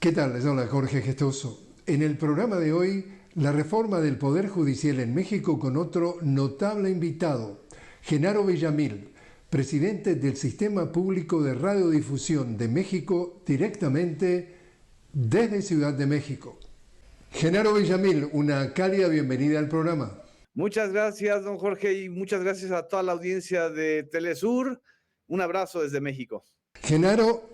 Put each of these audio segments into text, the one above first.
¿Qué tal? Les habla Jorge Gestoso. En el programa de hoy, la reforma del Poder Judicial en México con otro notable invitado, Genaro Villamil, presidente del Sistema Público de Radiodifusión de México, directamente desde Ciudad de México. Genaro Villamil, una cálida bienvenida al programa. Muchas gracias, don Jorge, y muchas gracias a toda la audiencia de Telesur. Un abrazo desde México. Genaro,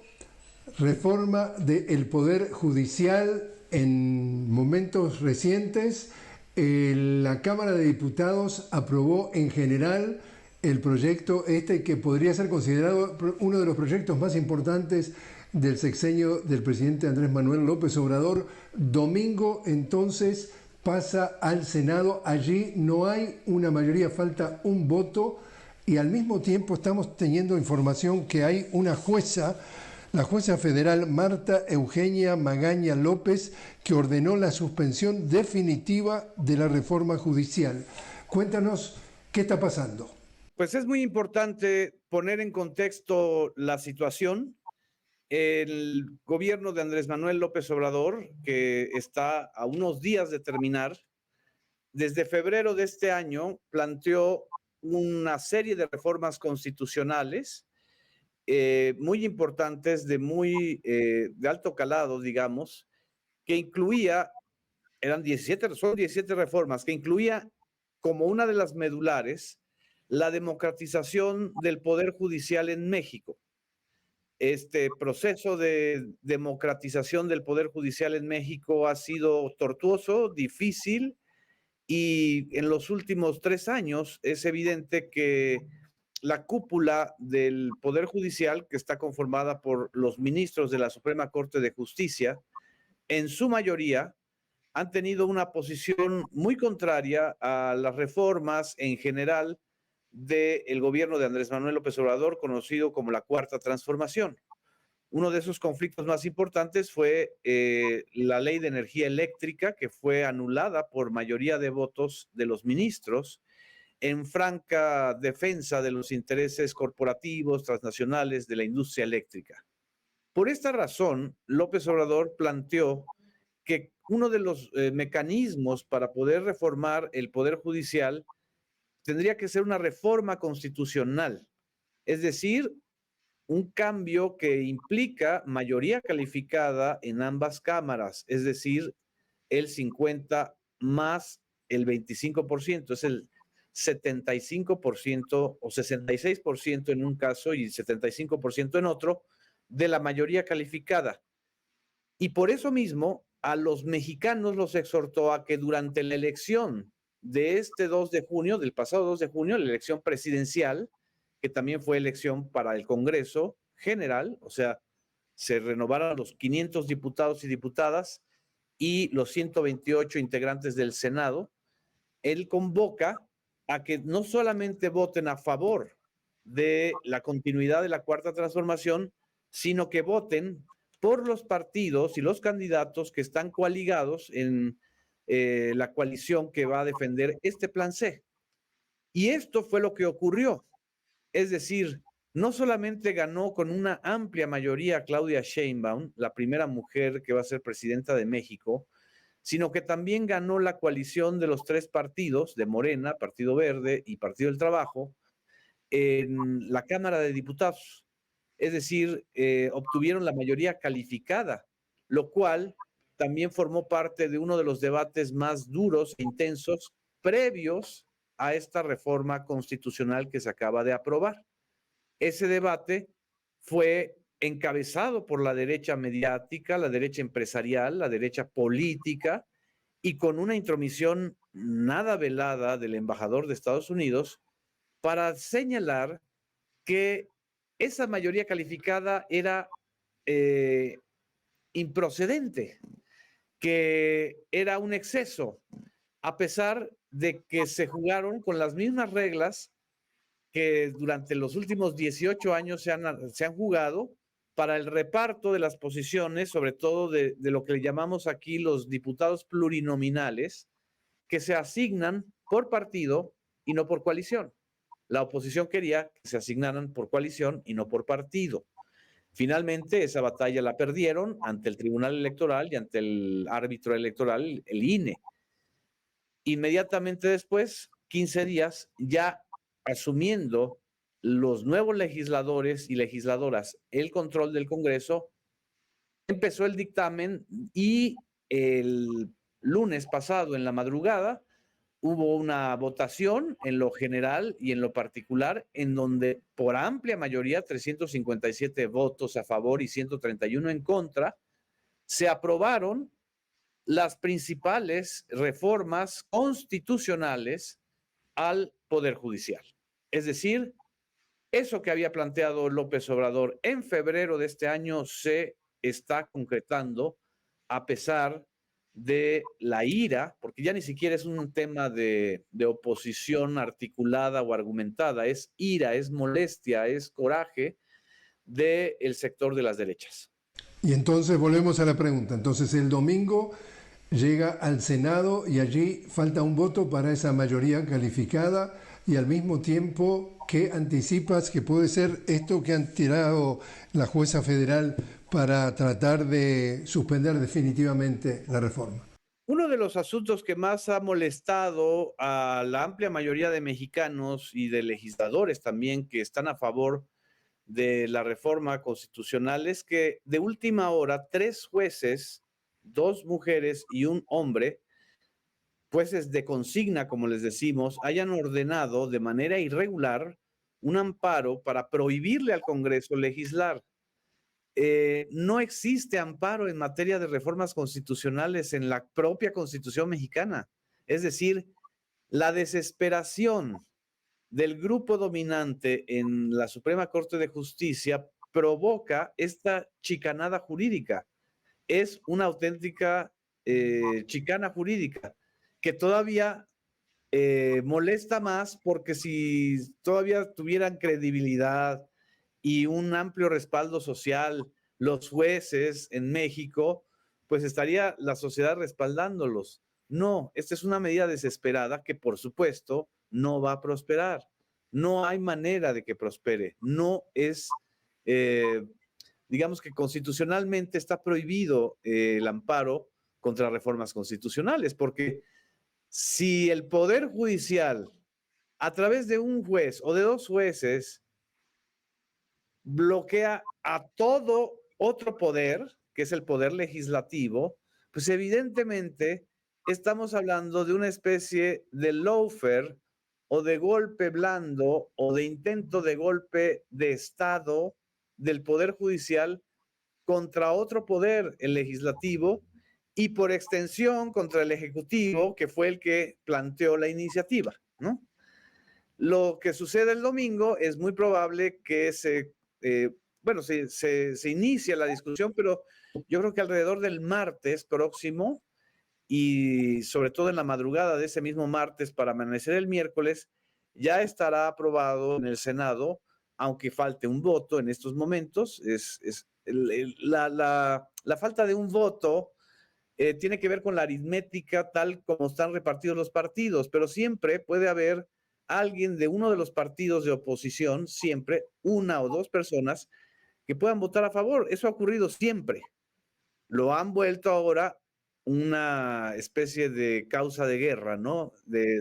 reforma del Poder Judicial en momentos recientes. La Cámara de Diputados aprobó en general el proyecto que podría ser considerado uno de los proyectos más importantes del sexenio del presidente Andrés Manuel López Obrador. Domingo, entonces, pasa al Senado. Allí no hay una mayoría, falta un voto, y al mismo tiempo estamos teniendo información que hay una jueza, la jueza federal Marta Eugenia Magaña López, que ordenó la suspensión definitiva de la reforma judicial. Cuéntanos qué está pasando. Pues es muy importante poner en contexto la situación. El gobierno de Andrés Manuel López Obrador, que está a unos días de terminar, desde febrero de este año planteó una serie de reformas constitucionales muy importantes, de alto calado, digamos, que incluía, son 17 reformas, que incluía como una de las medulares la democratización del Poder Judicial en México. Este proceso de democratización del Poder Judicial en México ha sido tortuoso, difícil, y en los últimos 3 años es evidente que la cúpula del Poder Judicial, que está conformada por los ministros de la Suprema Corte de Justicia, en su mayoría han tenido una posición muy contraria a las reformas en general del gobierno de Andrés Manuel López Obrador, conocido como la Cuarta Transformación. Uno de esos conflictos más importantes fue la ley de energía eléctrica, que fue anulada por mayoría de votos de los ministros, en franca defensa de los intereses corporativos transnacionales de la industria eléctrica. Por esta razón, López Obrador planteó que uno de los mecanismos para poder reformar el Poder Judicial tendría que ser una reforma constitucional, es decir, un cambio que implica mayoría calificada en ambas cámaras, es decir, el 50 más el 25%, es el 75% o 66% en un caso y 75% en otro, de la mayoría calificada. Y por eso mismo, a los mexicanos los exhortó a que durante la elección de este 2 de junio, del pasado 2 de junio, la elección presidencial, que también fue elección para el Congreso General, o sea, se renovaron los 500 diputados y diputadas y los 128 integrantes del Senado. Él convoca a que no solamente voten a favor de la continuidad de la Cuarta Transformación, sino que voten por los partidos y los candidatos que están coaligados en la coalición que va a defender este plan C. Y esto fue lo que ocurrió. Es decir, no solamente ganó con una amplia mayoría Claudia Sheinbaum, la primera mujer que va a ser presidenta de México, sino que también ganó la coalición de los 3 partidos, de Morena, Partido Verde y Partido del Trabajo, en la Cámara de Diputados. Es decir, obtuvieron la mayoría calificada, lo cual también formó parte de uno de los debates más duros e intensos previos a esta reforma constitucional que se acaba de aprobar. Ese debate fue encabezado por la derecha mediática, la derecha empresarial, la derecha política, y con una intromisión nada velada del embajador de Estados Unidos para señalar que esa mayoría calificada era improcedente, que era un exceso, a pesar de que se jugaron con las mismas reglas que durante los últimos 18 años se han jugado para el reparto de las posiciones, sobre todo de lo que le llamamos aquí los diputados plurinominales, que se asignan por partido y no por coalición. La oposición quería que se asignaran por coalición y no por partido. Finalmente, esa batalla la perdieron ante el Tribunal Electoral y ante el árbitro electoral, el INE. Inmediatamente después, 15 días, ya asumiendo los nuevos legisladores y legisladoras el control del Congreso, empezó el dictamen y el lunes pasado en la madrugada hubo una votación en lo general y en lo particular, en donde por amplia mayoría, 357 votos a favor y 131 en contra, se aprobaron las principales reformas constitucionales al Poder Judicial. Es decir, eso que había planteado López Obrador en febrero de este año se está concretando a pesar de la ira, porque ya ni siquiera es un tema de oposición articulada o argumentada, es ira, es molestia, es coraje del sector de las derechas. Y entonces volvemos a la pregunta. Entonces el domingo llega al Senado y allí falta un voto para esa mayoría calificada y al mismo tiempo, ¿qué anticipas que puede ser esto que han tirado la jueza federal para tratar de suspender definitivamente la reforma? Uno de los asuntos que más ha molestado a la amplia mayoría de mexicanos y de legisladores también que están a favor de la reforma constitucional es que de última hora 3 jueces, 2 mujeres y un hombre, jueces de consigna, como les decimos, hayan ordenado de manera irregular un amparo para prohibirle al Congreso legislar. No existe amparo en materia de reformas constitucionales en la propia Constitución mexicana. Es decir, la desesperación del grupo dominante en la Suprema Corte de Justicia provoca esta chicanada jurídica. Es una auténtica chicana jurídica que todavía molesta más porque si todavía tuvieran credibilidad y un amplio respaldo social los jueces en México, pues estaría la sociedad respaldándolos. No, esta es una medida desesperada que por supuesto no va a prosperar. No hay manera de que prospere. No es, digamos que constitucionalmente está prohibido el amparo contra reformas constitucionales, porque si el Poder Judicial, a través de un juez o de 2 jueces, bloquea a todo otro poder, que es el poder legislativo, pues evidentemente estamos hablando de una especie de lawfare o de golpe blando o de intento de golpe de Estado del Poder Judicial contra otro poder, el legislativo, y por extensión contra el Ejecutivo, que fue el que planteó la iniciativa, ¿no? Lo que sucede el domingo es muy probable que se inicia la discusión, pero yo creo que alrededor del martes próximo y sobre todo en la madrugada de ese mismo martes para amanecer el miércoles, ya estará aprobado en el Senado, aunque falte un voto en estos momentos. La falta de un voto tiene que ver con la aritmética tal como están repartidos los partidos, pero siempre puede haber alguien de uno de los partidos de oposición, siempre, 1 o 2 personas que puedan votar a favor. Eso ha ocurrido siempre. Lo han vuelto ahora una especie de causa de guerra, ¿no?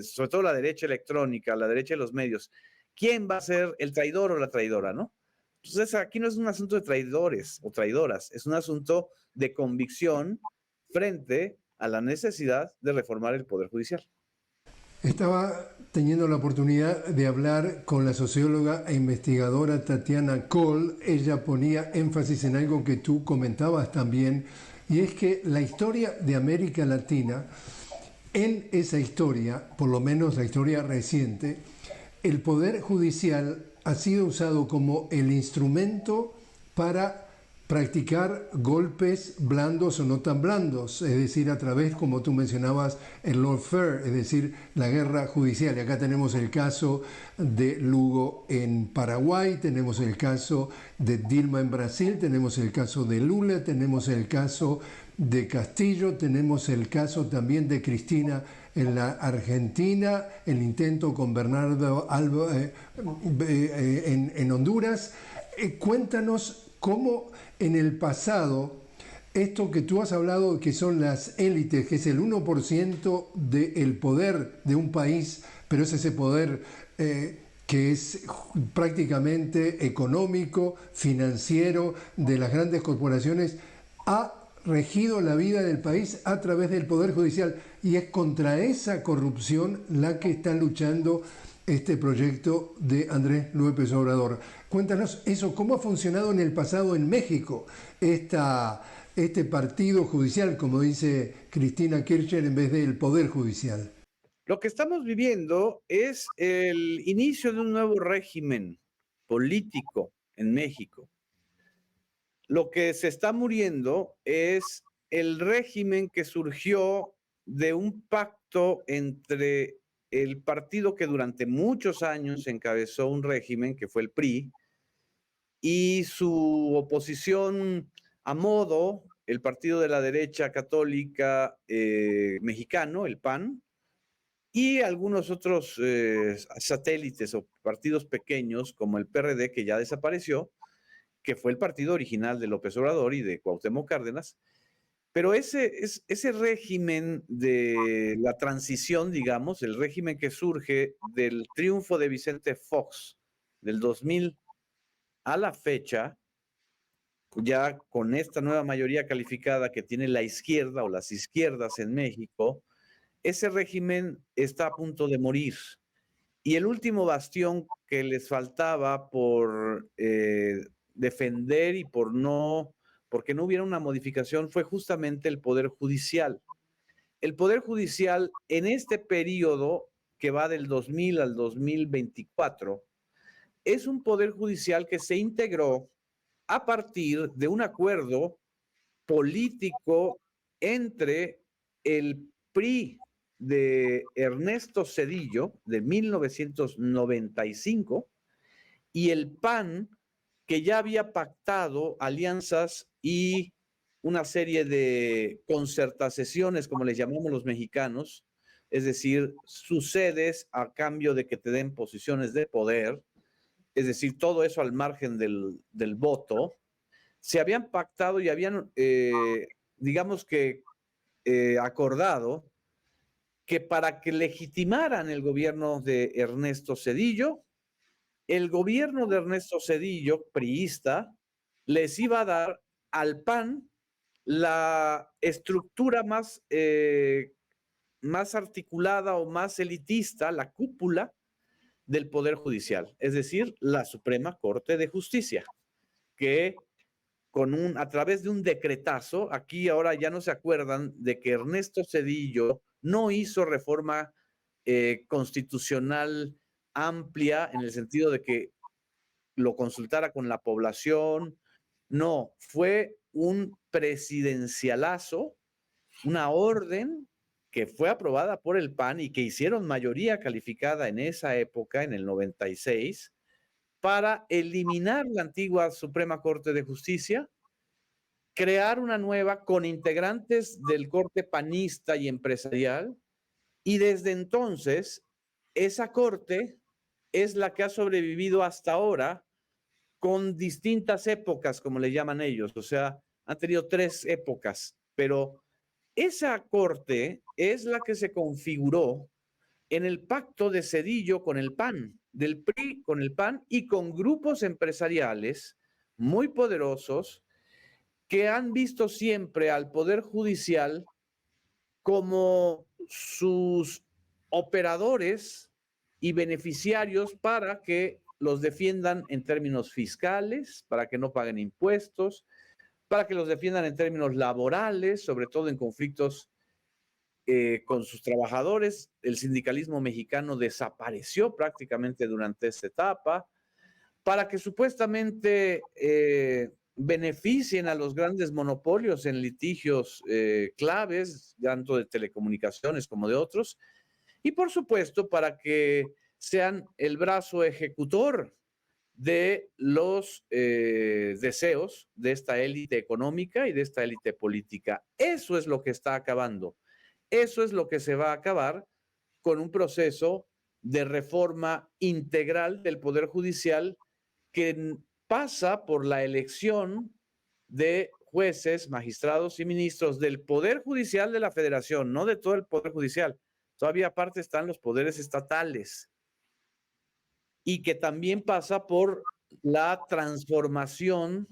Sobre todo la derecha electrónica, la derecha de los medios. ¿Quién va a ser el traidor o la traidora, no? Entonces aquí no es un asunto de traidores o traidoras, es un asunto de convicción frente a la necesidad de reformar el Poder Judicial. Estaba teniendo la oportunidad de hablar con la socióloga e investigadora Tatiana Cole. Ella ponía énfasis en algo que tú comentabas también, y es que la historia de América Latina, en esa historia, por lo menos la historia reciente, el Poder Judicial ha sido usado como el instrumento para practicar golpes blandos o no tan blandos, es decir, a través, como tú mencionabas, el lawfare, es decir, la guerra judicial. Y acá tenemos el caso de Lugo en Paraguay, tenemos el caso de Dilma en Brasil, tenemos el caso de Lula, tenemos el caso de Castillo, tenemos el caso también de Cristina en la Argentina, el intento con Bernardo Alba en Honduras. Cuéntanos cómo en el pasado, esto que tú has hablado, que son las élites, que es el 1% del poder de un país, pero es ese poder que es prácticamente económico, financiero, de las grandes corporaciones, ha regido la vida del país a través del Poder Judicial. Y es contra esa corrupción la que está luchando este proyecto de Andrés López Obrador. Cuéntanos eso, ¿cómo ha funcionado en el pasado en México este partido judicial, como dice Cristina Kirchner, en vez del Poder Judicial? Lo que estamos viviendo es el inicio de un nuevo régimen político en México. Lo que se está muriendo es el régimen que surgió de un pacto entre el partido que durante muchos años encabezó un régimen, que fue el PRI, y su oposición a modo, el partido de la derecha católica mexicano, el PAN, y algunos otros satélites o partidos pequeños como el PRD, que ya desapareció, que fue el partido original de López Obrador y de Cuauhtémoc Cárdenas. Pero ese régimen de la transición, digamos, el régimen que surge del triunfo de Vicente Fox del 2000 a la fecha, ya con esta nueva mayoría calificada que tiene la izquierda o las izquierdas en México, ese régimen está a punto de morir. Y el último bastión que les faltaba por defender y porque no hubiera una modificación fue justamente el Poder Judicial. El Poder Judicial en este periodo que va del 2000 al 2024 es un Poder Judicial que se integró a partir de un acuerdo político entre el PRI de Ernesto Zedillo de 1995 y el PAN, que ya había pactado alianzas y una serie de concertaciones, como les llamamos los mexicanos, es decir, sucedes a cambio de que te den posiciones de poder, es decir, todo eso al margen del voto, se habían pactado y habían, digamos que, acordado que para que legitimaran el gobierno de Ernesto Zedillo, el gobierno de Ernesto Zedillo, priista, les iba a dar al PAN la estructura más articulada o más elitista, la cúpula del Poder Judicial, es decir, la Suprema Corte de Justicia, que a través de un decretazo, aquí ahora ya no se acuerdan de que Ernesto Zedillo no hizo reforma constitucional amplia en el sentido de que lo consultara con la población. No, fue un presidencialazo, una orden que fue aprobada por el PAN y que hicieron mayoría calificada en esa época, en el 96, para eliminar la antigua Suprema Corte de Justicia, crear una nueva con integrantes del corte panista y empresarial, y desde entonces esa corte es la que ha sobrevivido hasta ahora con distintas épocas, como le llaman ellos, o sea, han tenido 3 épocas, pero esa corte es la que se configuró en el pacto de Zedillo con el PAN, del PRI con el PAN y con grupos empresariales muy poderosos que han visto siempre al Poder Judicial como sus operadores y beneficiarios para que los defiendan en términos fiscales, para que no paguen impuestos, para que los defiendan en términos laborales, sobre todo en conflictos con sus trabajadores. El sindicalismo mexicano desapareció prácticamente durante esta etapa, para que supuestamente beneficien a los grandes monopolios en litigios claves, tanto de telecomunicaciones como de otros, y por supuesto para que sean el brazo ejecutor de los deseos de esta élite económica y de esta élite política. Eso es lo que está acabando. Eso es lo que se va a acabar con un proceso de reforma integral del Poder Judicial que pasa por la elección de jueces, magistrados y ministros del Poder Judicial de la Federación, no de todo el Poder Judicial. Todavía aparte están los poderes estatales. Y que también pasa por la transformación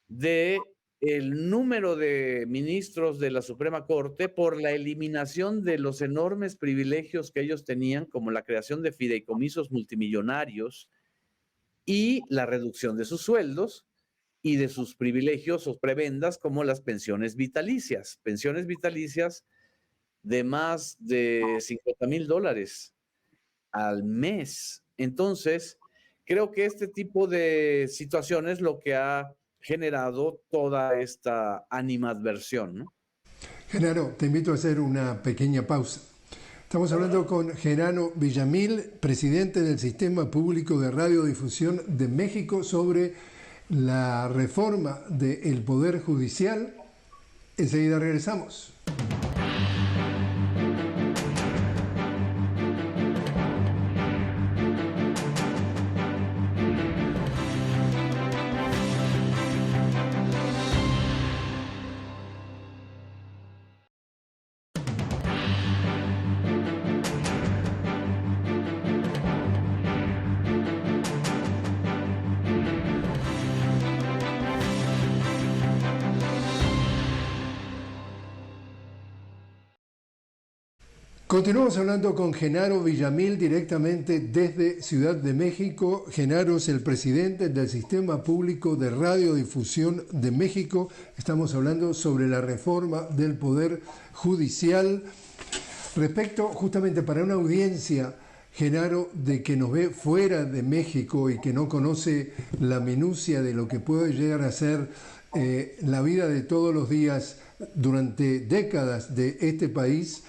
de el número de ministros de la Suprema Corte, por la eliminación de los enormes privilegios que ellos tenían, como la creación de fideicomisos multimillonarios y la reducción de sus sueldos y de sus privilegios o prebendas, como las pensiones vitalicias de más de $50,000 al mes. Entonces, creo que este tipo de situaciones lo que ha generado toda esta animadversión, ¿no? Genaro, te invito a hacer una pequeña pausa. Estamos hablando con Genaro Villamil, presidente del Sistema Público de Radiodifusión de México, sobre la reforma del Poder Judicial. Enseguida regresamos. Continuamos hablando con Genaro Villamil directamente desde Ciudad de México. Genaro es el presidente del Sistema Público de Radiodifusión de México. Estamos hablando sobre la reforma del Poder Judicial. Respecto justamente para una audiencia, Genaro, de que nos ve fuera de México y que no conoce la minucia de lo que puede llegar a ser la vida de todos los días durante décadas de este país.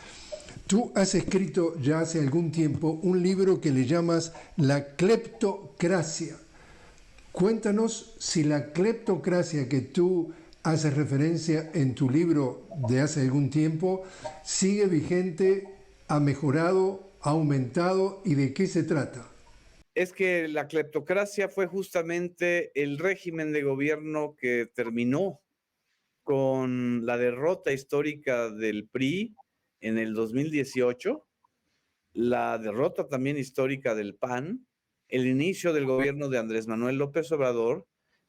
Tú has escrito ya hace algún tiempo un libro que le llamas La cleptocracia. Cuéntanos si la cleptocracia que tú haces referencia en tu libro de hace algún tiempo sigue vigente, ha mejorado, ha aumentado y de qué se trata. Es que la cleptocracia fue justamente el régimen de gobierno que terminó con la derrota histórica del PRI en el 2018, la derrota también histórica del PAN, el inicio del gobierno de Andrés Manuel López Obrador,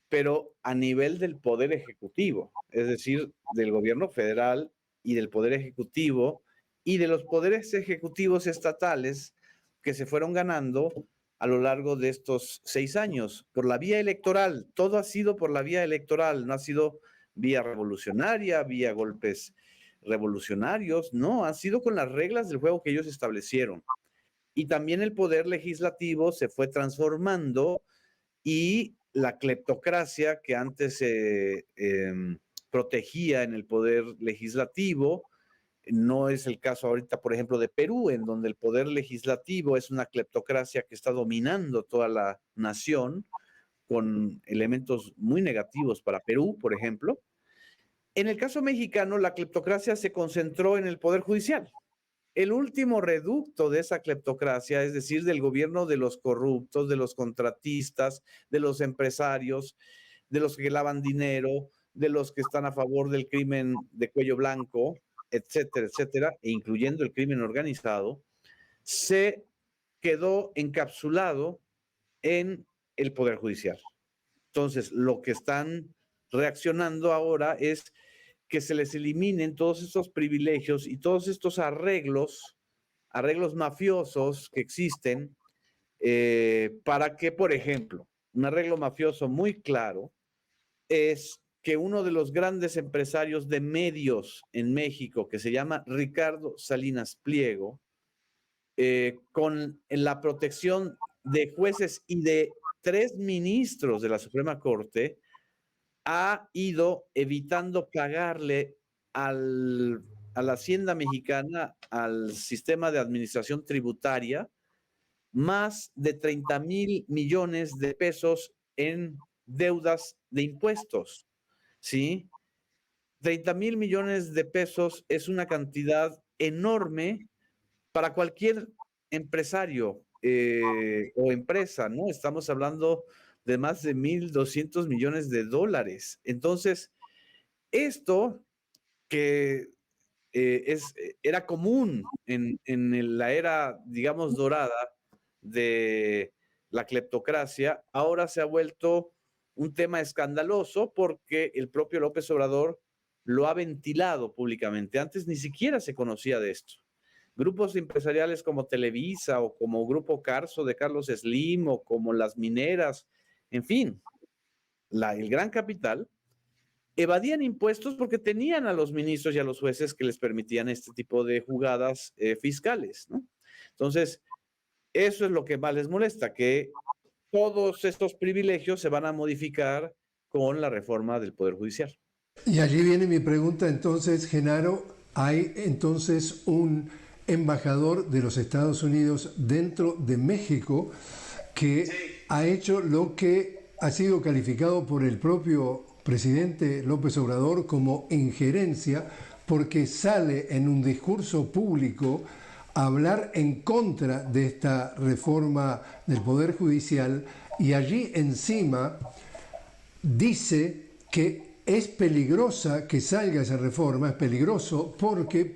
pero a nivel del Poder Ejecutivo, es decir, del gobierno federal y del Poder Ejecutivo y de los poderes ejecutivos estatales que se fueron ganando a lo largo de estos 6 años, por la vía electoral. Todo ha sido por la vía electoral, no ha sido vía revolucionaria, vía golpes revolucionarios, no, han sido con las reglas del juego que ellos establecieron. Y también el poder legislativo se fue transformando y la cleptocracia que antes se protegía en el poder legislativo, no es el caso ahorita, por ejemplo, de Perú, en donde el poder legislativo es una cleptocracia que está dominando toda la nación, con elementos muy negativos para Perú, por ejemplo. En el caso mexicano, la cleptocracia se concentró en el Poder Judicial. El último reducto de esa cleptocracia, es decir, del gobierno de los corruptos, de los contratistas, de los empresarios, de los que lavan dinero, de los que están a favor del crimen de cuello blanco, etcétera, etcétera, e incluyendo el crimen organizado, se quedó encapsulado en el Poder Judicial. Entonces, lo que están reaccionando ahora es que se les eliminen todos estos privilegios y todos estos arreglos mafiosos que existen, para que, por ejemplo, un arreglo mafioso muy claro es que uno de los grandes empresarios de medios en México, que se llama Ricardo Salinas Pliego, con la protección de jueces y de 3 ministros de la Suprema Corte, ha ido evitando pagarle a la Hacienda Mexicana, al sistema de administración tributaria, más de 30,000 millones de pesos en deudas de impuestos, ¿sí? 30,000 millones de pesos es una cantidad enorme para cualquier empresario o empresa, ¿no? Estamos hablando de más de 1.200 millones de dólares. Entonces, esto que era común en la era, digamos, dorada de la cleptocracia, ahora se ha vuelto un tema escandaloso porque el propio López Obrador lo ha ventilado públicamente. Antes ni siquiera se conocía de esto. Grupos empresariales como Televisa o como Grupo Carso de Carlos Slim o como las mineras, en fin, el gran capital, evadían impuestos porque tenían a los ministros y a los jueces que les permitían este tipo de jugadas fiscales, ¿no? Entonces, eso es lo que más les molesta, que todos estos privilegios se van a modificar con la reforma del Poder Judicial. Y allí viene mi pregunta entonces, Genaro, ¿hay entonces un embajador de los Estados Unidos dentro de México que ha hecho lo que ha sido calificado por el propio presidente López Obrador como injerencia, porque sale en un discurso público a hablar en contra de esta reforma del Poder Judicial y allí encima dice que es peligrosa que salga esa reforma, es peligroso porque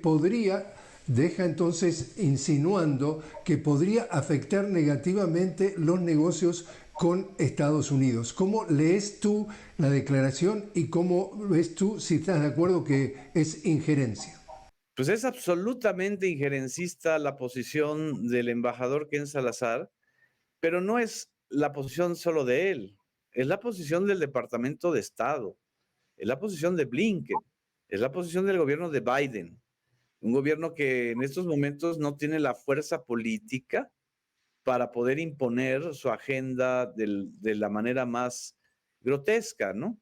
deja entonces insinuando que podría afectar negativamente los negocios con Estados Unidos? ¿Cómo lees tú la declaración y cómo ves tú si estás de acuerdo que es injerencia? Pues es absolutamente injerencista la posición del embajador Ken Salazar, pero no es la posición solo de él, es la posición del Departamento de Estado, es la posición de Blinken, es la posición del gobierno de Biden, un gobierno que en estos momentos no tiene la fuerza política para poder imponer su agenda de la manera más grotesca, ¿no?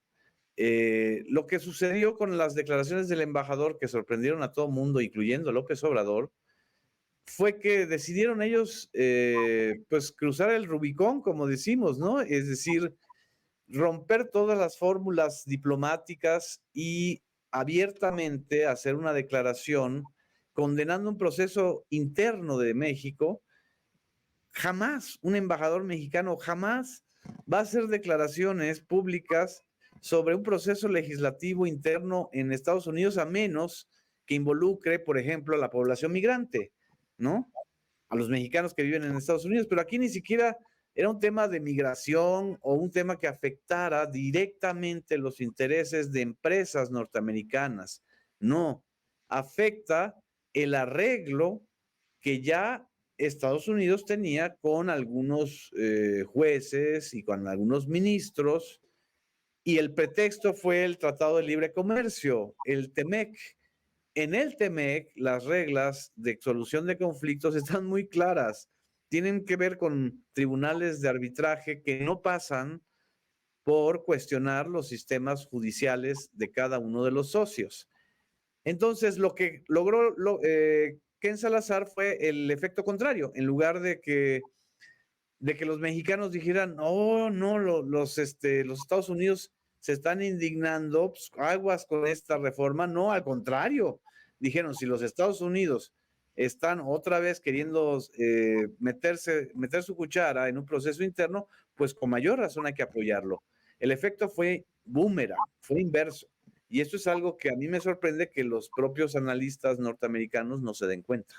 Lo que sucedió con las declaraciones del embajador que sorprendieron a todo el mundo, incluyendo a López Obrador, fue que decidieron ellos pues cruzar el Rubicón, como decimos, ¿no? Es decir, romper todas las fórmulas diplomáticas y abiertamente hacer una declaración condenando un proceso interno de México. Jamás un embajador mexicano jamás va a hacer declaraciones públicas sobre un proceso legislativo interno en Estados Unidos a menos que involucre, por ejemplo, a la población migrante, ¿no? A los mexicanos que viven en Estados Unidos, pero aquí ni siquiera era un tema de migración o un tema que afectara directamente los intereses de empresas norteamericanas. No, afecta el arreglo que ya Estados Unidos tenía con algunos jueces y con algunos ministros, y el pretexto fue el Tratado de Libre Comercio, el TEMEC. En el TEMEC, las reglas de solución de conflictos están muy claras. Tienen que ver con tribunales de arbitraje que no pasan por cuestionar los sistemas judiciales de cada uno de los socios. Entonces, lo que logró Ken Salazar fue el efecto contrario. En lugar de que los mexicanos dijeran, oh, no, los Estados Unidos se están indignando, pues, aguas con esta reforma. No, al contrario. Dijeron, si los Estados Unidos están otra vez queriendo meter su cuchara en un proceso interno, pues con mayor razón hay que apoyarlo. El efecto fue boomerang, fue inverso. Y esto es algo que a mí me sorprende que los propios analistas norteamericanos no se den cuenta.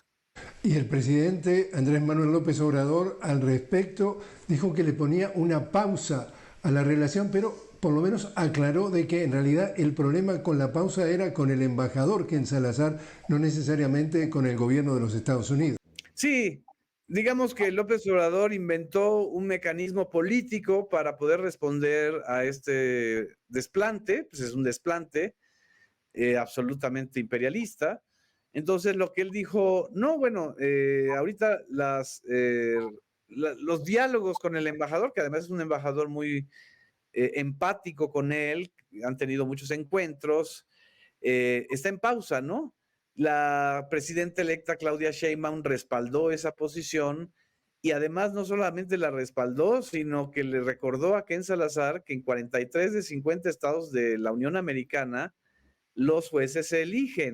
Y el presidente Andrés Manuel López Obrador al respecto dijo que le ponía una pausa a la relación, pero por lo menos aclaró de que en realidad el problema con la pausa era con el embajador Ken Salazar, no necesariamente con el gobierno de los Estados Unidos. Sí, digamos que López Obrador inventó un mecanismo político para poder responder a este desplante, pues es un desplante absolutamente imperialista. Entonces lo que él dijo, no, bueno, ahorita los diálogos con el embajador, que además es un embajador muy empático con él, han tenido muchos encuentros, está en pausa, ¿no? La presidenta electa Claudia Sheinbaum respaldó esa posición y además no solamente la respaldó, sino que le recordó a Ken Salazar que en 43 de 50 estados de la Unión Americana los jueces se eligen,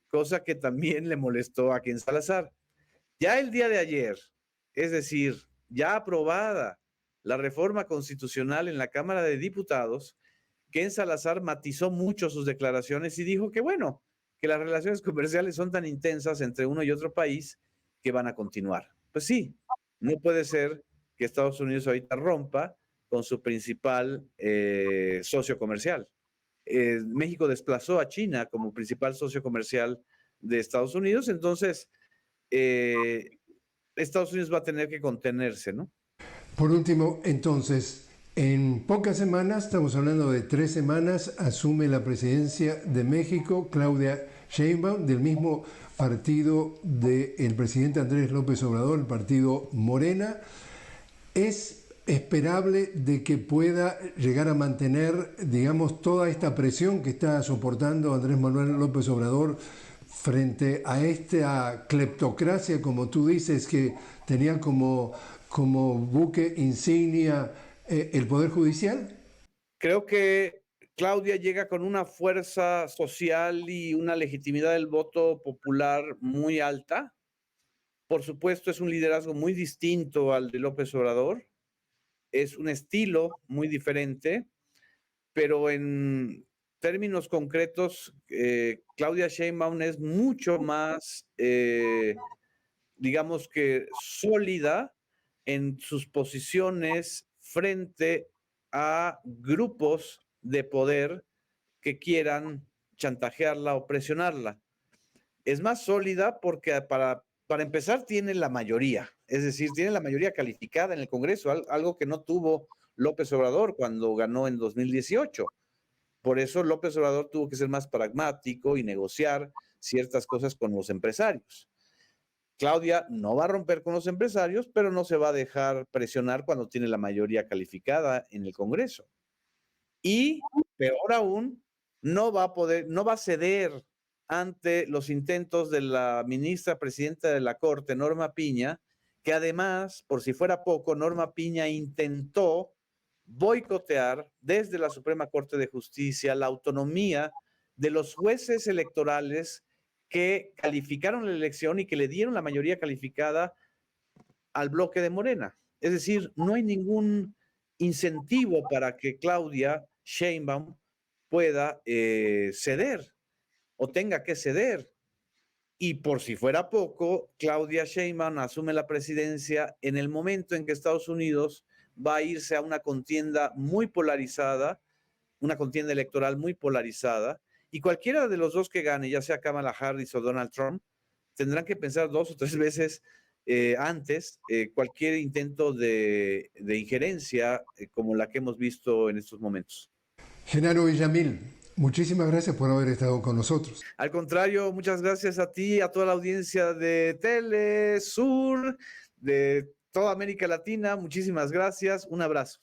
cosa que también le molestó a Ken Salazar. Ya el día de ayer, es decir, ya aprobada la reforma constitucional en la Cámara de Diputados, Ken Salazar matizó mucho sus declaraciones y dijo que, bueno, que las relaciones comerciales son tan intensas entre uno y otro país que van a continuar. Pues sí, no puede ser que Estados Unidos ahorita rompa con su principal socio comercial. México desplazó a China como principal socio comercial de Estados Unidos, entonces Estados Unidos va a tener que contenerse, ¿no? Por último, entonces, en pocas semanas, estamos hablando de 3 semanas, asume la presidencia de México Claudia Sheinbaum, del mismo partido del presidente Andrés López Obrador, el partido Morena. ¿Es esperable de que pueda llegar a mantener, digamos, toda esta presión que está soportando Andrés Manuel López Obrador frente a esta cleptocracia, como tú dices, que tenía como buque insignia el Poder Judicial? Creo que Claudia llega con una fuerza social y una legitimidad del voto popular muy alta. Por supuesto, es un liderazgo muy distinto al de López Obrador. Es un estilo muy diferente, pero en términos concretos, Claudia Sheinbaum es mucho más, digamos que sólida en sus posiciones frente a grupos de poder que quieran chantajearla o presionarla. Es más sólida porque para empezar tiene la mayoría, es decir, tiene la mayoría calificada en el Congreso, algo que no tuvo López Obrador cuando ganó en 2018. Por eso López Obrador tuvo que ser más pragmático y negociar ciertas cosas con los empresarios. Claudia no va a romper con los empresarios, pero no se va a dejar presionar cuando tiene la mayoría calificada en el Congreso. Y peor aún, no va a ceder ante los intentos de la ministra presidenta de la Corte, Norma Piña, que además, por si fuera poco, Norma Piña intentó boicotear desde la Suprema Corte de Justicia la autonomía de los jueces electorales que calificaron la elección y que le dieron la mayoría calificada al bloque de Morena. Es decir, no hay ningún incentivo para que Claudia Sheinbaum pueda ceder o tenga que ceder. Y por si fuera poco, Claudia Sheinbaum asume la presidencia en el momento en que Estados Unidos va a irse a una contienda muy polarizada, una contienda electoral muy polarizada, y cualquiera de los dos que gane, ya sea Kamala Harris o Donald Trump, tendrán que pensar 2 o 3 veces antes cualquier intento de injerencia como la que hemos visto en estos momentos. Genaro Villamil, muchísimas gracias por haber estado con nosotros. Al contrario, muchas gracias a ti, a toda la audiencia de Telesur, de toda América Latina. Muchísimas gracias. Un abrazo.